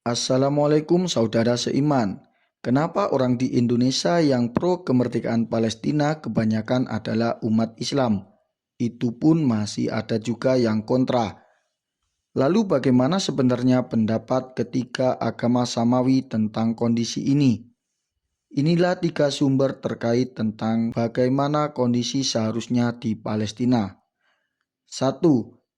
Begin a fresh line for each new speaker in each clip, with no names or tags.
Assalamualaikum saudara seiman. Kenapa orang di Indonesia yang pro kemerdekaan Palestina kebanyakan adalah umat Islam? Itu pun masih ada juga yang kontra. Lalu bagaimana sebenarnya pendapat ketiga agama samawi tentang kondisi ini? Inilah 3 sumber terkait tentang bagaimana kondisi seharusnya di Palestina. 1.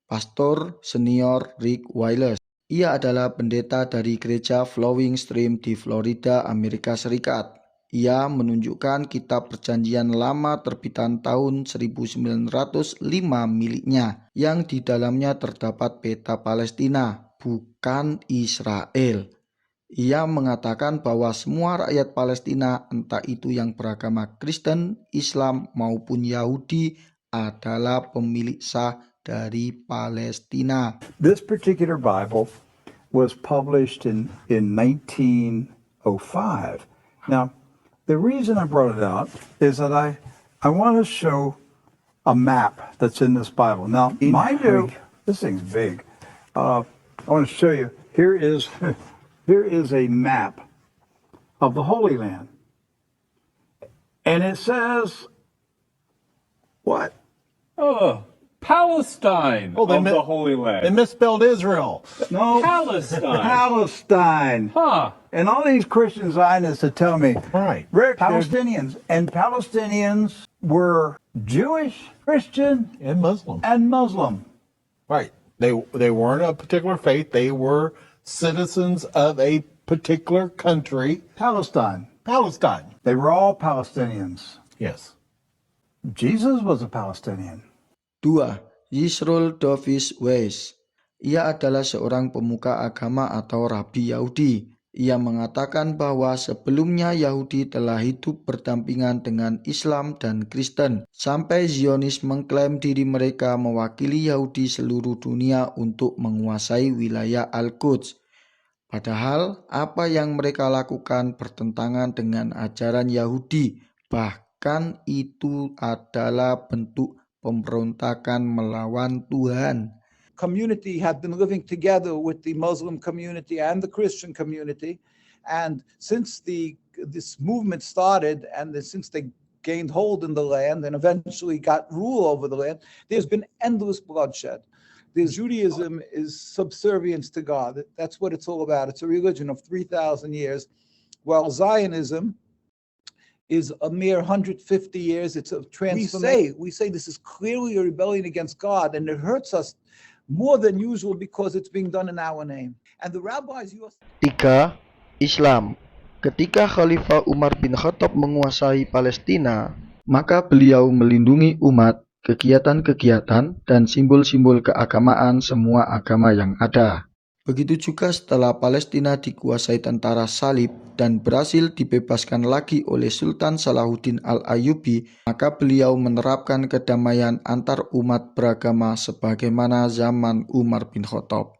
Pastor Senior Rick Wiles. Ia adalah pendeta dari gereja Flowing Stream di Florida, Amerika Serikat. Ia menunjukkan kitab Perjanjian Lama terbitan tahun 1905 miliknya, yang di dalamnya terdapat peta Palestina, bukan Israel. Ia mengatakan bahwa semua rakyat Palestina, entah itu yang beragama Kristen, Islam maupun Yahudi, adalah pemilik sah dari Palestina.
This particular Bible was published in 1905. Now, the reason I brought it out is that I want to show a map that's in this Bible. Now, mind you, this thing's big. I want to show you. Here is a map of the Holy Land. And it says, what?
Oh, Palestine
Oh, they
of
mi-
the Holy
They
Land.
misspelled Israel.
No.
Palestine.
Palestine.
Huh.
And all these Christian Zionists that tell me,
Right.
Rick, Palestinians. And Palestinians were Jewish, Christian,
And Muslim.
and Muslim.
Right. They weren't a particular faith. They were citizens of a particular country,
Palestine.
Palestine.
They were all Palestinians.
Yes.
Jesus was a Palestinian.
2. Yisroel Davis Weiss. Ia adalah seorang pemuka agama atau rabi Yahudi. Ia mengatakan bahwa sebelumnya Yahudi telah hidup berdampingan dengan Islam dan Kristen, sampai Zionis mengklaim diri mereka mewakili Yahudi seluruh dunia untuk menguasai wilayah Al-Quds. Padahal apa yang mereka lakukan bertentangan dengan ajaran Yahudi, bahkan itu adalah bentuk pemberontakan melawan Tuhan.
Community had been living together with the Muslim community and the Christian community, and since this movement started and since they gained hold in the land and eventually got rule over the land, there's been endless bloodshed. Judaism is subservience to God. That's what it's all about. It's a religion of 3,000 years, while Zionism is a mere 150 years. It's a transformation. We say this is clearly a rebellion against God, and it hurts us more than usual because it's being done in our name. And the rabbis,
3. Islam. Ketika Khalifah Umar bin Khattab menguasai Palestina, maka beliau melindungi umat, kegiatan-kegiatan, dan simbol-simbol keagamaan semua agama yang ada. Begitu juga setelah Palestina dikuasai tentara salib dan berhasil dibebaskan lagi oleh Sultan Salahuddin Al-Ayyubi, maka beliau menerapkan kedamaian antar umat beragama sebagaimana zaman Umar bin Khattab.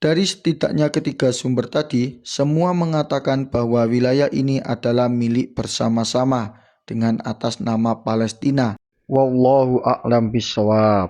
Dari setidaknya ketiga sumber tadi, semua mengatakan bahwa wilayah ini adalah milik bersama-sama dengan atas nama Palestina. Wallahu a'lam bishawab.